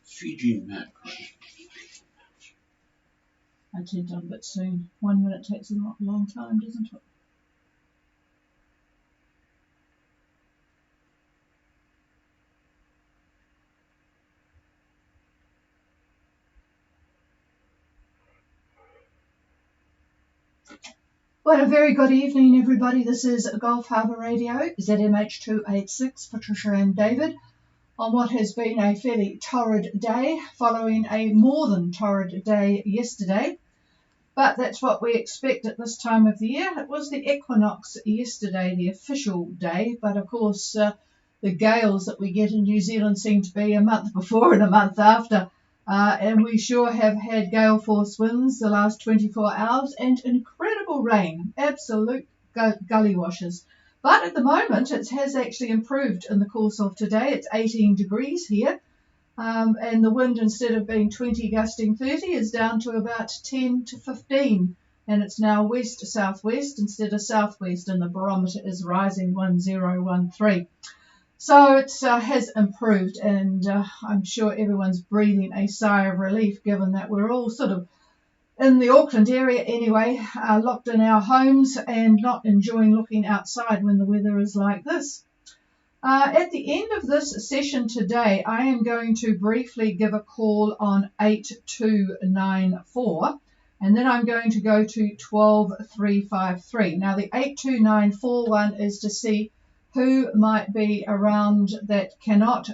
Fiji map. I tend on a bit soon. 1 minute takes a long time, doesn't it? Well, a very good evening, everybody. This is Gulf Harbour Radio, ZMH286, Patricia and David, on what has been a fairly torrid day, following a more than torrid day yesterday. But that's what we expect at this time of the year. It was the equinox yesterday, the official day, but of course the gales that we get in New Zealand seem to be a month before and a month after. And we sure have had gale force winds the last 24 hours and incredible rain, absolute gully washes. But at the moment it has actually improved in the course of today. It's 18 degrees here. And the wind, instead of being 20 gusting 30, is down to about 10 to 15. And it's now west-southwest instead of southwest, and the barometer is rising 1013. So it has improved, and I'm sure everyone's breathing a sigh of relief, given that we're all sort of in the Auckland area anyway, locked in our homes and not enjoying looking outside when the weather is like this. At the end of this session today, I am going to briefly give a call on 8294, and then I'm going to go to 12353. Now, the 8294 one is to see who might be around that cannot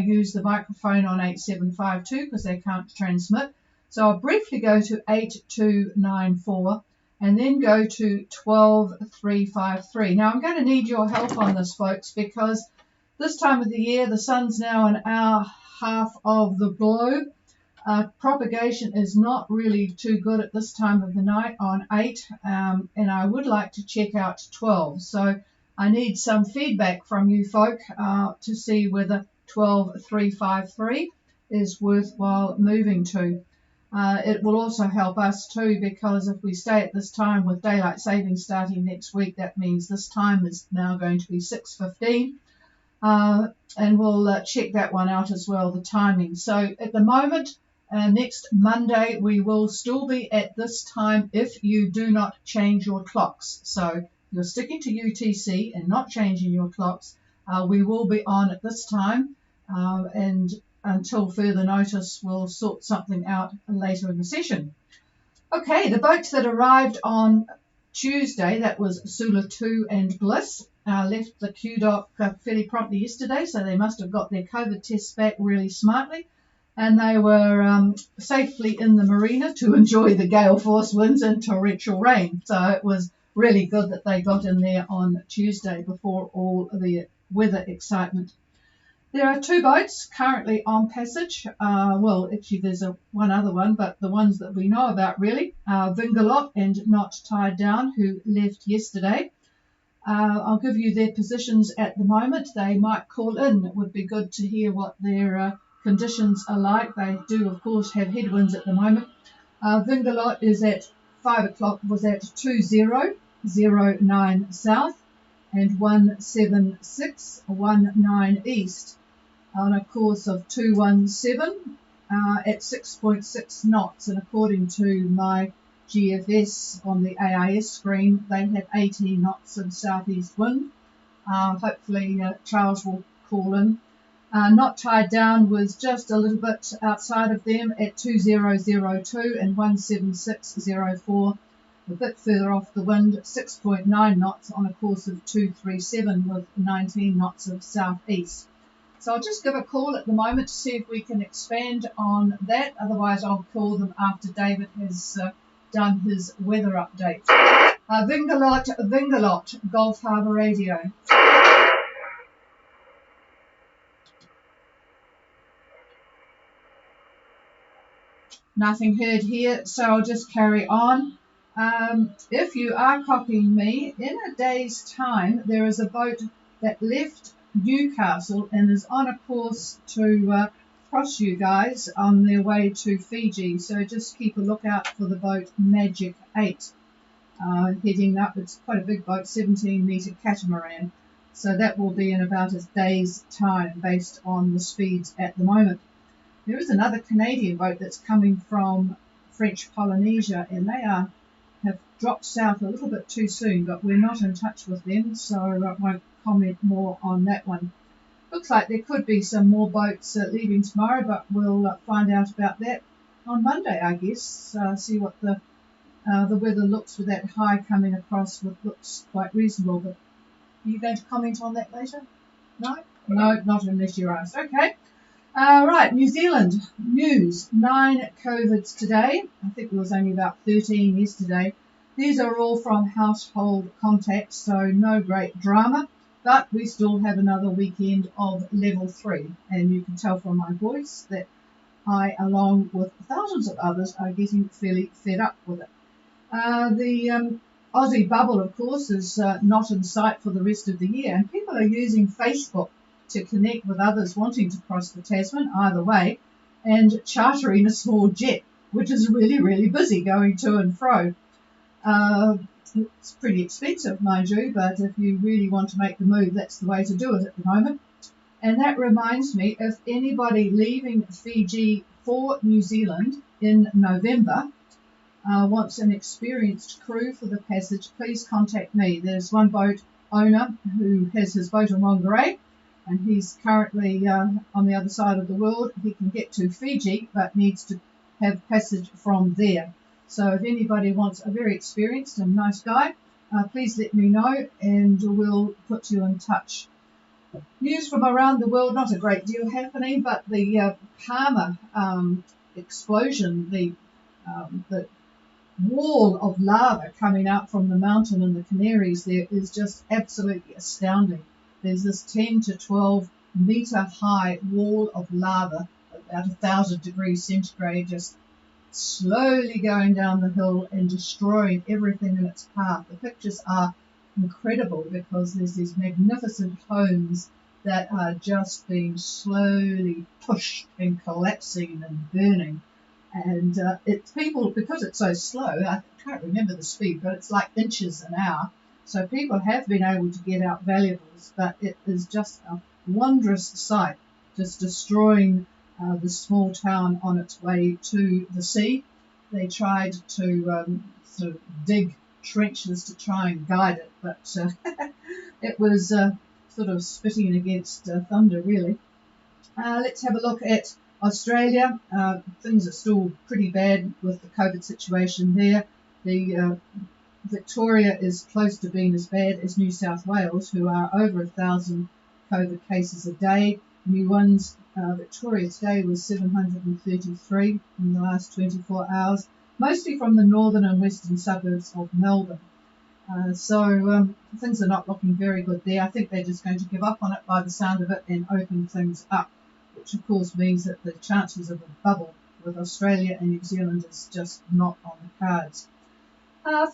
use the microphone on 8752 because they can't transmit. So I'll briefly go to 8294 and then go to 12353. Now I'm going to need your help on this, folks, because this time of the year the sun's now an hour half of the globe. Propagation is not really too good at this time of the night on 8, and I would like to check out 12. So I need some feedback from you folk to see whether 12353 is worthwhile moving to. It will also help us too, because if we stay at this time with daylight savings starting next week, that means this time is now going to be 6:15, and we'll check that one out as well, the timing. So at the moment, next Monday, we will still be at this time if you do not change your clocks. So you're sticking to UTC and not changing your clocks. We will be on at this time, and until further notice, we'll sort something out later in the session. Okay, the boats that arrived on Tuesday, that was Sula 2 and Bliss, left the Q dock fairly promptly yesterday, so they must have got their COVID tests back really smartly, and they were safely in the marina to enjoy the gale force winds and torrential rain. So it was really good that they got in there on Tuesday before all the weather excitement. There are 2 boats currently on passage. Well, actually there's one other one, but the ones that we know about really are Vingalot and Not Tied Down, who left yesterday. I'll give you their positions at the moment. They might call in. It would be good to hear what their conditions are like. They do, of course, have headwinds at the moment. Vingalot is at 5 o'clock, was at 2009 south and 17619 east, on a course of 217 at 6.6 knots, and according to my GFS on the AIS screen, they have 18 knots of southeast wind. Hopefully Charles will call in. Not Tied Down was just a little bit outside of them at 2002 and 17604, a bit further off the wind, 6.9 knots on a course of 237 with 19 knots of southeast. So I'll just give a call at the moment to see if we can expand on that. Otherwise, I'll call them after David has done his weather update. Vingalot, Gulf Harbour Radio. Nothing heard here, so I'll just carry on. If you are copying me, in a day's time, there is a boat that left Newcastle and is on a course to cross you guys on their way to Fiji. So just keep a lookout for the boat Magic 8 heading up. It's quite a big boat, 17-metre catamaran. So that will be in about a day's time based on the speeds at the moment. There is another Canadian boat that's coming from French Polynesia, and they have dropped south a little bit too soon, but we're not in touch with them, so I won't comment more on that one. Looks like there could be some more boats leaving tomorrow, but we'll find out about that on Monday, I guess. See what the weather looks with that high coming across. It looks quite reasonable, but are you going to comment on that later? No? No, not unless you're asked. Okay. Right, New Zealand news. 9 COVIDs today. I think there was only about 13 yesterday. These are all from household contacts, so no great drama. But we still have another weekend of level 3. And you can tell from my voice that I, along with thousands of others, are getting fairly fed up with it. The Aussie bubble, of course, is not in sight for the rest of the year. And people are using Facebook to connect with others wanting to cross the Tasman either way, and chartering a small jet, which is really, really busy going to and fro. It's pretty expensive, mind you, but if you really want to make the move, that's the way to do it at the moment. And that reminds me, if anybody leaving Fiji for New Zealand in November wants an experienced crew for the passage, please contact me. There's one boat owner who has his boat in Whangarei, and he's currently on the other side of the world. He can get to Fiji, but needs to have passage from there. So if anybody wants a very experienced and nice guy, please let me know, and we'll put you in touch. News from around the world, not a great deal happening, but the Harbour explosion, the wall of lava coming out from the mountain in the Canaries there is just absolutely astounding. There's this 10 to 12 metre high wall of lava, about 1,000 degrees centigrade, just slowly going down the hill and destroying everything in its path. The pictures are incredible because there's these magnificent homes that are just being slowly pushed and collapsing and burning. And it's people, because it's so slow, I can't remember the speed, but it's like inches an hour. So people have been able to get out valuables, but it is just a wondrous sight, just destroying the small town on its way to the sea. They tried to sort of dig trenches to try and guide it, but it was sort of spitting against thunder, really. Let's have a look at Australia. Things are still pretty bad with the COVID situation there. The Victoria is close to being as bad as New South Wales, who are over 1,000 COVID cases a day. New ones, Victoria today was 733 in the last 24 hours, mostly from the northern and western suburbs of Melbourne. So things are not looking very good there. I think they're just going to give up on it by the sound of it and open things up, which of course means that the chances of a bubble with Australia and New Zealand is just not on the cards.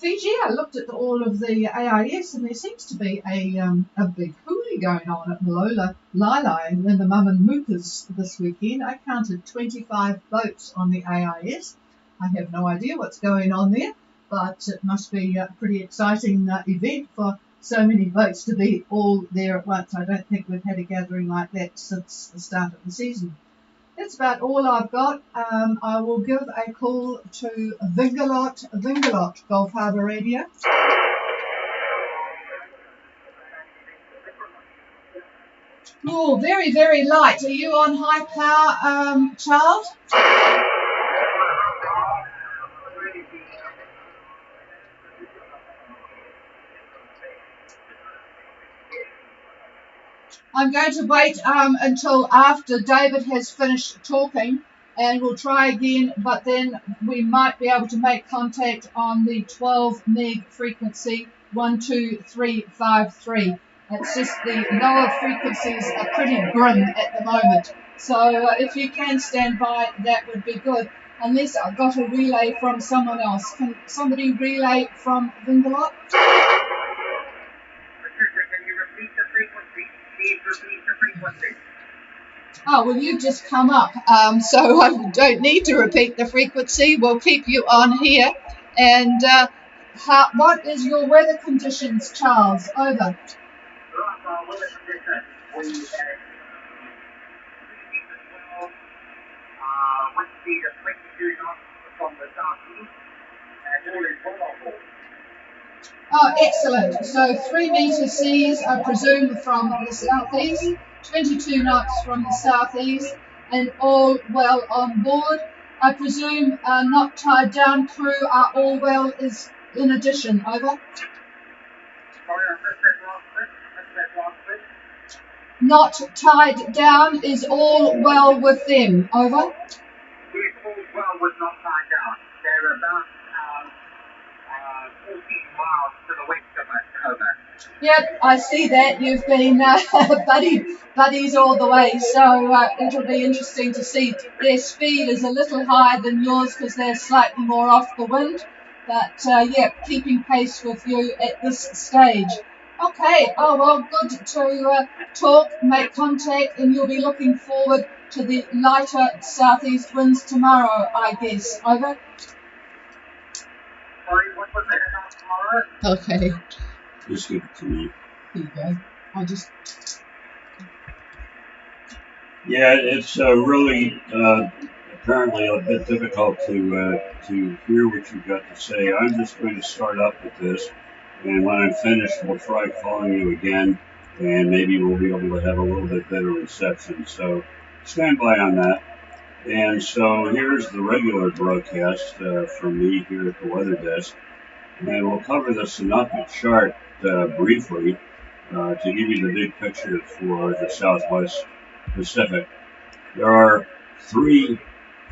Fiji, I looked at all of the AIS, and there seems to be a big hoolie going on at Malola Lailai and the Mamamukas this weekend. I counted 25 boats on the AIS. I have no idea what's going on there, but it must be a pretty exciting event for so many boats to be all there at once. I don't think we've had a gathering like that since the start of the season. That's about all I've got. I will give a call to Vingalot, Gulf Harbour Radio. Oh, very, very light. Are you on high power, Charles? I'm going to wait until after David has finished talking, and we'll try again, but then we might be able to make contact on the 12 meg frequency 12353. It's just the lower frequencies are pretty grim at the moment. So if you can stand by, that would be good. Unless I've got a relay from someone else. Can somebody relay from Vingalot? Oh, well, you've just come up, so I don't need to repeat the frequency. We'll keep you on here. And what is your weather conditions, Charles? Over. weather conditions, we had wind speed of 22 knots from the southeast, and all is well on board. Oh, excellent. So 3 metre seas, I presume, from the southeast, 22 knots from the southeast, and all well on board. I presume not tied down crew are all well is in addition. Over. Sorry, I missed that last bit. Not tied down is all well with them. Over. Yes, all well was not tied down. They're about 14 miles to the west of us. Over. Yep, I see that. You've been buddies all the way, so it'll be interesting to see. Their speed is a little higher than yours because they're slightly more off the wind, but yeah, keeping pace with you at this stage. Okay, oh well, good to talk, make contact, and you'll be looking forward to the lighter southeast winds tomorrow, I guess. Over. Sorry, what was the head on tomorrow? Okay. Just give it to me. Here you go. I'll just. Yeah, it's really apparently a bit difficult to hear what you've got to say. I'm just going to start up with this, and when I'm finished, we'll try calling you again, and maybe we'll be able to have a little bit better reception. So stand by on that. And so here's the regular broadcast from me here at the weather desk, and we'll cover the Synoptic Chart briefly to give you the big picture for the Southwest Pacific. There are three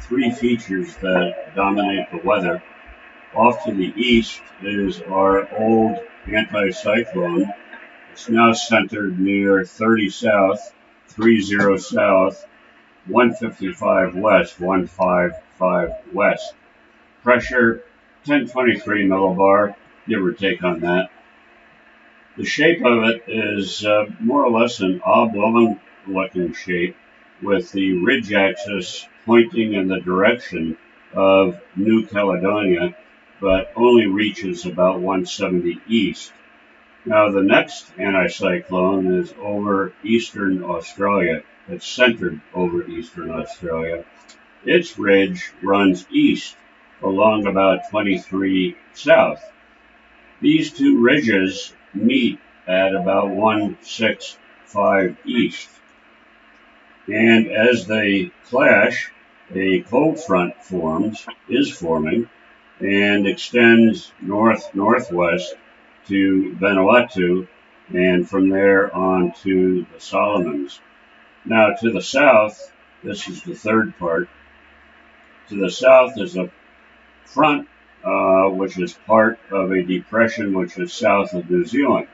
features that dominate the weather. Off to the east is our old anticyclone. It's now centered near 30 south, 30 south, 155 west, 155 west. Pressure 1023 millibar, give or take on that. The shape of it is more or less an oblong-looking shape with the ridge axis pointing in the direction of New Caledonia, but only reaches about 170 east. Now the next anticyclone is over eastern Australia. It's centered over eastern Australia. Its ridge runs east along about 23 south. These two ridges meet at about 165 east. And as they clash, a cold front is forming, and extends north-northwest to Vanuatu, and from there on to the Solomons. Now to the south, this is the third part, to the south is a front which is part of a depression which is south of New Zealand,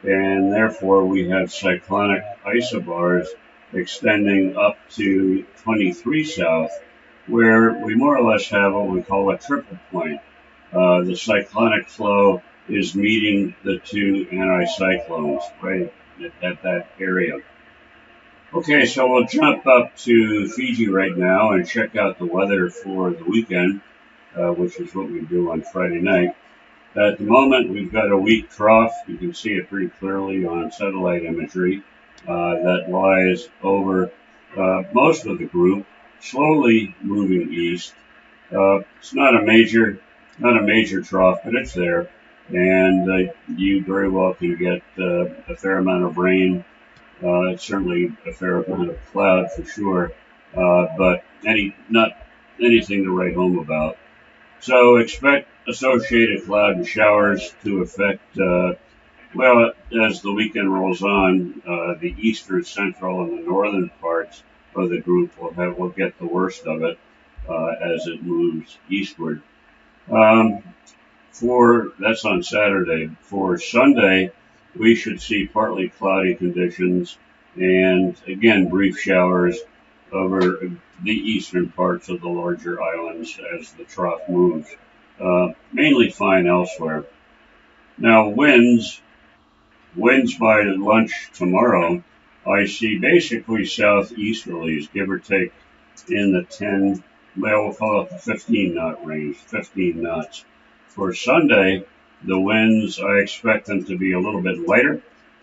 and therefore we have cyclonic isobars extending up to 23 south, where we more or less have what we call a triple point. The cyclonic flow is meeting the two anticyclones right at that area. Okay, so we'll jump up to Fiji right now and check out the weather for the weekend, which is what we do on Friday night. At the moment, we've got a weak trough. You can see it pretty clearly on satellite imagery that lies over most of the group, slowly moving east. It's not a major trough, but it's there, and you very well can get a fair amount of rain. Certainly a fair amount of cloud for sure, but not anything to write home about. So expect associated cloud and showers to affect, as the weekend rolls on, the eastern, central, and the northern parts of the group will get the worst of it as it moves eastward. That's on Saturday. For Sunday, we should see partly cloudy conditions and, again, brief showers over the eastern parts of the larger islands as the trough moves. Mainly fine elsewhere. Now, winds by lunch tomorrow, I see basically southeasterlies, give or take in the we'll call it the 15 knot range, 15 knots. For Sunday, the winds, I expect them to be a little bit lighter,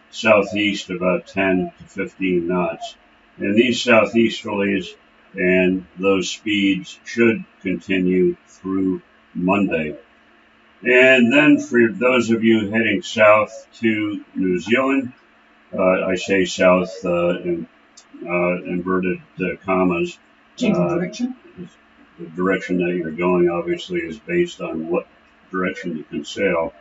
southeast about 10 to 15 knots. And these southeasterlies and those speeds should continue through Monday. And then for those of you heading south to New Zealand, I say south in inverted commas. General direction. The direction that you're going obviously is based on what direction you can sail.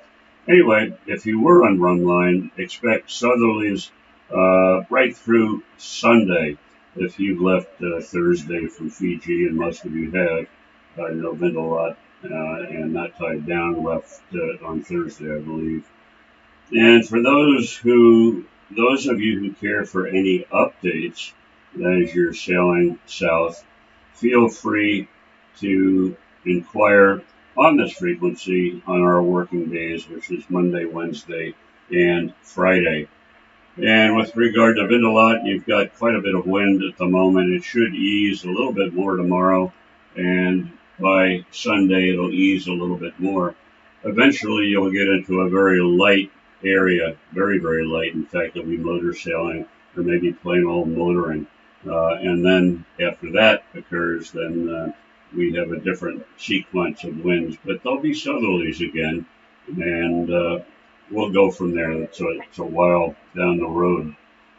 Anyway, if you were on run line, expect southerlies right through Sunday. If you've left Thursday from Fiji, and most of you have, I know been a lot and not tied down, left on Thursday, I believe. And for those of you who care for any updates as you're sailing south, feel free to inquire on this frequency on our working days, which is Monday, Wednesday, and Friday. And with regard to Vindalot, you've got quite a bit of wind at the moment. It should ease a little bit more tomorrow, and by Sunday it'll ease a little bit more. Eventually you'll get into a very light area, very, very light. In fact, it'll be motor sailing or maybe plain old motoring. And then after that occurs, then we have a different sequence of winds, but there'll be southerlies again, and we'll go from there. It's a while down the road.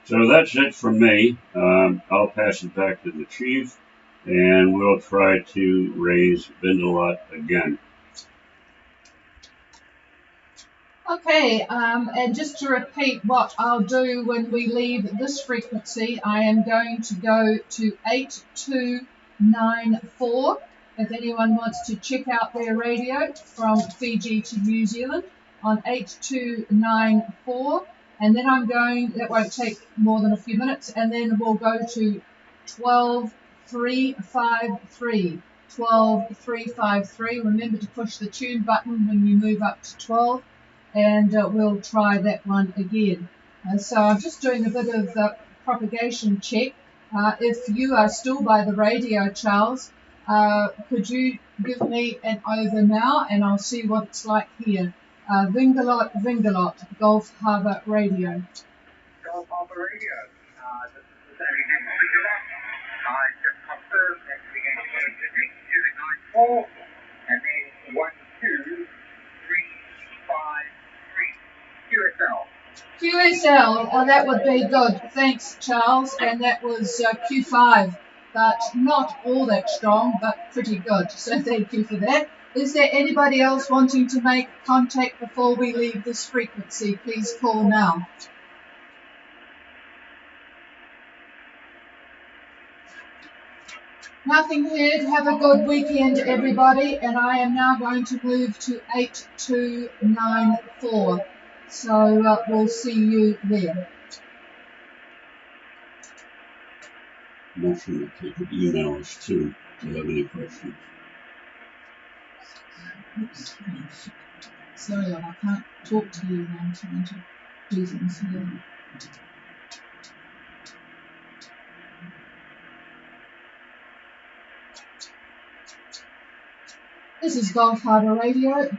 So that's it from me. I'll pass it back to the chief, and we'll try to raise Vindalot again. Okay, and just to repeat what I'll do when we leave this frequency, I am going to go to 8294. If anyone wants to check out their radio from Fiji to New Zealand on 8294, and then that won't take more than a few minutes, and then we'll go to 12353. 12353. Remember to push the tune button when you move up to 12. And we'll try that one again. So I'm just doing a bit of propagation check. If you are still by the radio, Charles, could you give me an over now, and I'll see what it's like here. Vingalot, Gulf Harbour Radio. Gulf Harbour Radio. This is the Saturday Vingalot. I just confirmed that we're going to go to 8294 and then 12353 QSL, that would be good. Thanks, Charles. And that was Q5, but not all that strong, but pretty good. So thank you for that. Is there anybody else wanting to make contact before we leave this frequency? Please call now. Nothing heard. Have a good weekend, everybody. And I am now going to move to 8294. So we'll see you there. I'm not sure if you could email us too if you have any questions. Oops. Sorry, I can't talk to you when I'm trying to do things here. This is Gulf Harbour Radio,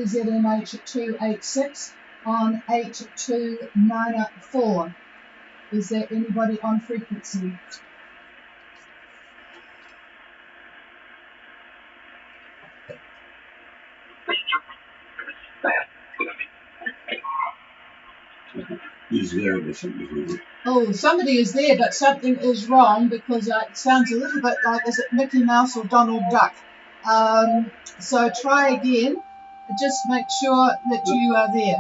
ZMH286 on 8294. Is there anybody on frequency? He's there, but something's wrong. Oh, somebody is there, but something is wrong because it sounds a little bit like, is it Mickey Mouse or Donald Duck? So try again. Just make sure that you are there.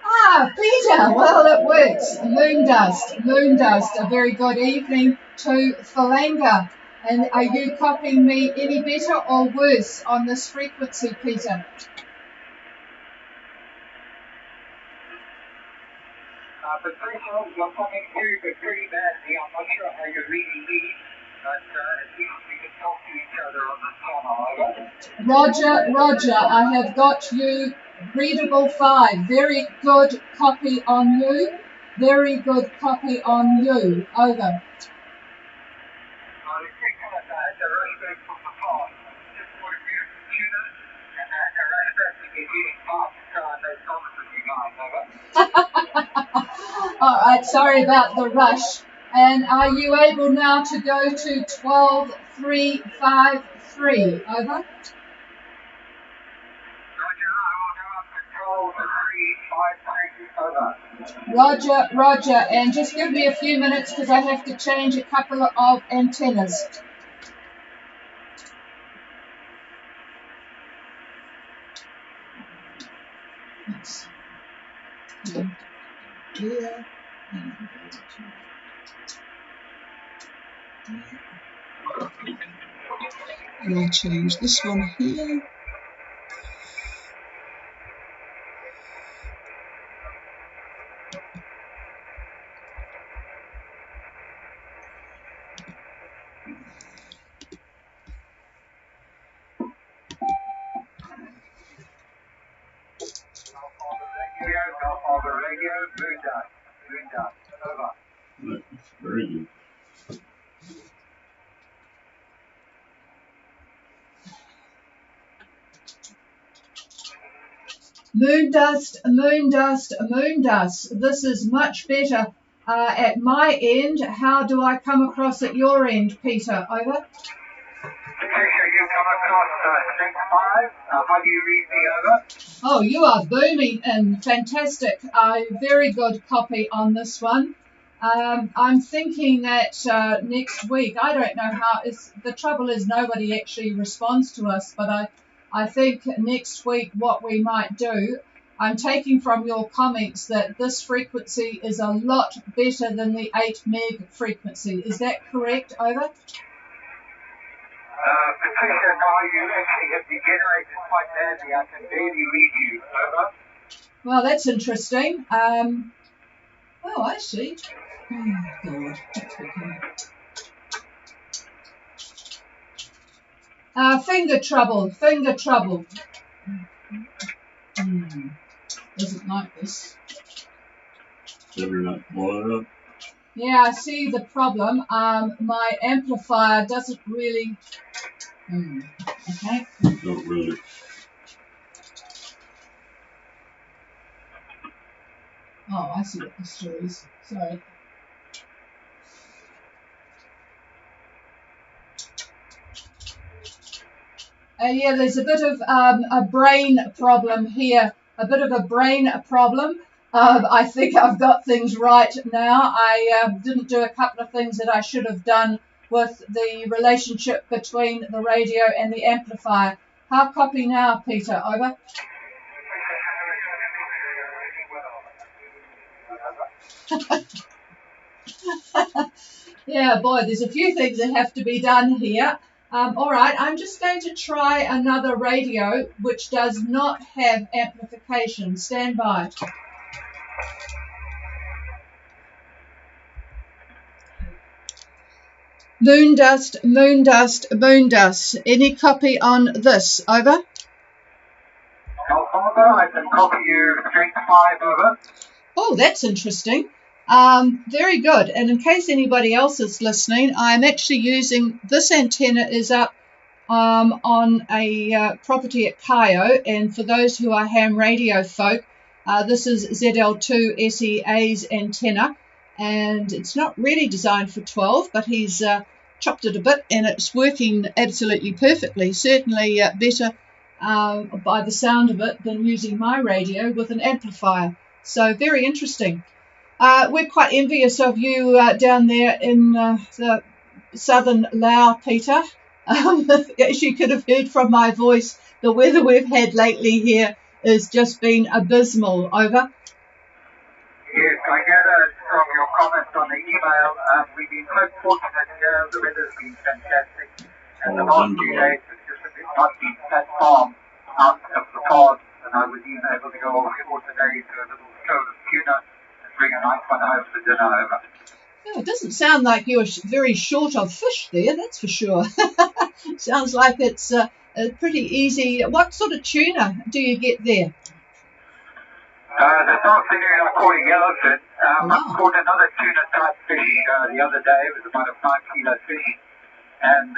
Ah, Peter. Well, it works. Moon dust. A very good evening to Falanga. And are you copying me any better or worse on this frequency, Peter? The signals are coming through, but pretty badly. I'm not sure how you really need, but at least we can talk to each other on the channel. Over. Roger. I have got you. Readable 5. Very good copy on you. Very good copy on you. Over. All right, sorry about the rush. And are you able now to go to 12,353? Over. Roger, Roger, and just give me a few minutes because I have to change a couple of antennas. Oops. Here. And I'll change this one here. That's very good. Moon dust, moon dust, moon dust. This is much better at my end. How do I come across at your end, Peter? Over. Patricia, you come across 6-5. How do you read me? Over. Oh, you are booming and fantastic. Very good copy on this one. I'm thinking that next week, I don't know how, the trouble is nobody actually responds to us, but I think next week what we might do, I'm taking from your comments that this frequency is a lot better than the 8 meg frequency. Is that correct? Over. Patricia, no, you actually have degenerated quite badly. I can barely read you. Over. Well, that's interesting. Oh, I see. Oh, God. That's okay. Finger trouble. Finger trouble. Doesn't like this. Better not blow it up. Yeah, I see the problem. My amplifier doesn't really. Okay. Don't really. Oh, I see what the story is. Sorry. Yeah, there's a bit of a brain problem here. A bit of a brain problem. I think I've got things right now. I didn't do a couple of things that I should have done with the relationship between the radio and the amplifier. How copy now, Peter? Over. Yeah, boy, there's a few things that have to be done here. All right, I'm just going to try another radio which does not have amplification. Stand by. Moon dust, moon dust, moon dust. Any copy on this? Over. Over. I can copy you 6-5. Over. Oh, that's interesting. Very good. And in case anybody else is listening, I'm actually using this antenna is up on a property at Cayo. And for those who are ham radio folk, this is ZL2 SEA's antenna. And it's not really designed for 12, but he's chopped it a bit and it's working absolutely perfectly. Certainly better by the sound of it than using my radio with an amplifier. So very interesting. We're quite envious of you down there in the southern Laos, Peter. As you could have heard from my voice, the weather we've had lately here has just been abysmal. Over. Yes, I gathered from your comments on the email, we've been quite fortunate here. The weather's been fantastic. And the last few days it's just not been that calm out of the past. And I was even able to go offshore today to a little show of tuna and bring a nice one home for dinner. Over. Oh, it doesn't sound like you're very short of fish there, that's for sure. Sounds like it's pretty easy. What sort of tuna do you get there? This afternoon I caught a yellowfin. I caught another tuna type fish the other day. It was about a 5-kilo fish. And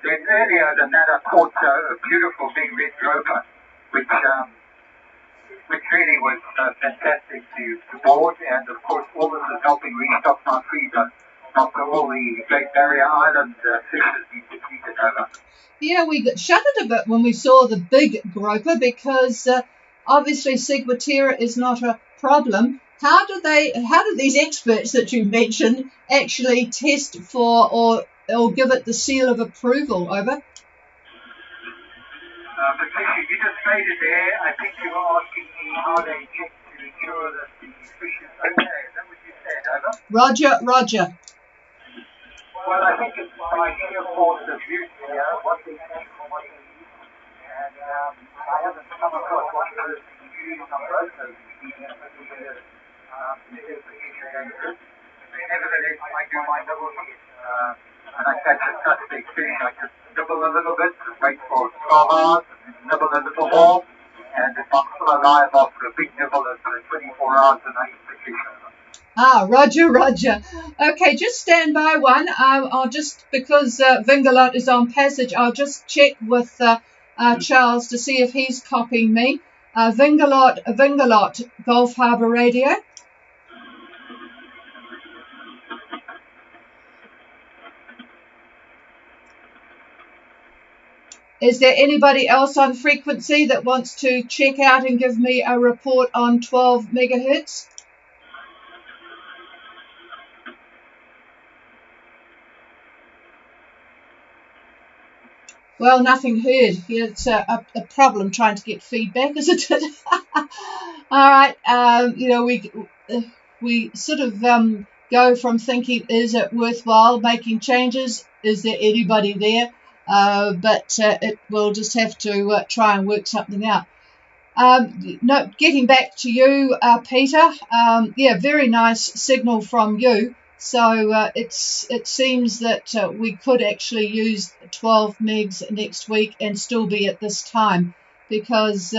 then earlier than that I caught a beautiful big red grouper, which which really was fantastic to board, and of course all this is helping restock my freezer after all the Great Barrier Island fish has been depleted over. Yeah, we got shuddered a bit when we saw the big groper because obviously Ciguatera is not a problem. How do these experts that you mentioned actually test for or give it the seal of approval? Over. Patricia, you just made it there. I think you were asking me how they check to ensure that the fish is okay. Is that what you said? Over. Roger. Well, I think it's by sheer force of use here, what they take from what they use. And I haven't come across one person using on both those ingredients that we hear dangerous. Nevertheless, I do my nibble here. And I catch a suspect fish, I just nibble a little bit, wait for 12 hours, and nibble a little more. And if I'm still alive after a big nibble, it's 24 hours and I eat the fish over. Ah, Roger. Okay, just stand by one. I'll just, because Vingalot is on passage, I'll just check with Charles to see if he's copying me. Vingalot, Gulf Harbour Radio. Is there anybody else on frequency that wants to check out and give me a report on 12 megahertz? Well, nothing heard. It's a problem trying to get feedback, isn't it? All right. We sort of go from thinking, is it worthwhile making changes? Is there anybody there? But we'll just have to try and work something out. Getting back to you, Peter. Very nice signal from you. So it seems that we could actually use 12 megs next week and still be at this time, because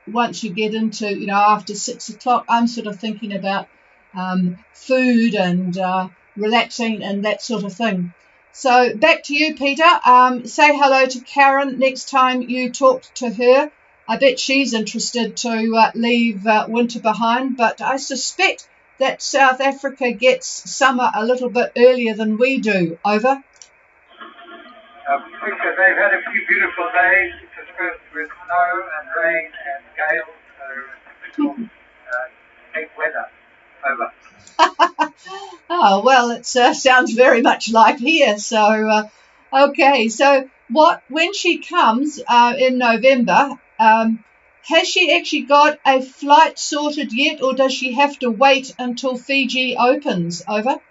once you get into, after 6 o'clock, I'm sort of thinking about food and relaxing and that sort of thing. So back to you, Peter. Say hello to Karen next time you talk to her. I bet she's interested to leave winter behind, but I suspect that South Africa gets summer a little bit earlier than we do. Over. Patricia, they've had a few beautiful days, interspersed with snow and rain and gale, so typical Cape weather. Over. Oh, well, it sounds very much like here. So, okay. So, when she comes in November, has she actually got a flight sorted yet, or does she have to wait until Fiji opens? Over.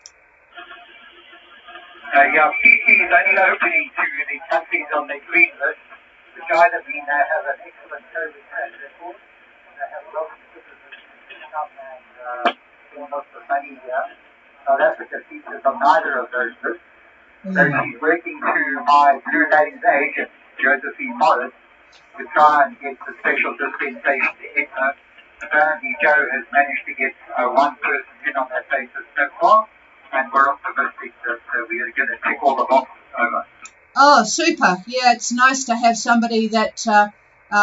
Fiji is only opening to the countries on the green list, which either mean they have an excellent COVID track record, they have a lot of citizens sitting up and doing lots of money here. South Africa features on neither of those lists. So she's working through my Blue Lanes agent, Josephine Morris, to try and get the special dispensation to enter. Apparently Joe has managed to get one person in on that basis so far, and we're optimistic that we are going to tick all the boxes. Over. Oh, super. Yeah, it's nice to have somebody that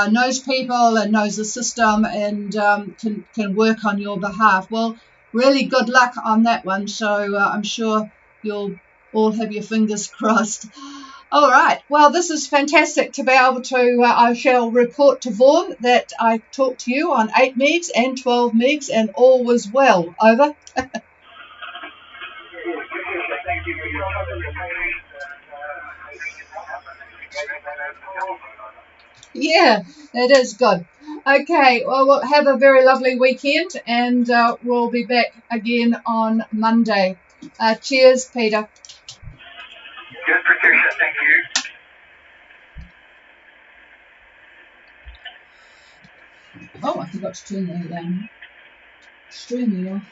knows people and knows the system and can work on your behalf. Well, really good luck on that one. So I'm sure you'll all have your fingers crossed. All right. Well, this is fantastic to be able to, I shall report to Vaughan that I talked to you on 8 megs and 12 megs and all was well. Over. Thank you for your Yeah, it is good. Okay, well, we'll have a very lovely weekend and we'll be back again on Monday. Cheers, Peter. Yes, Patricia, thank you. Oh, I forgot to turn the streaming off.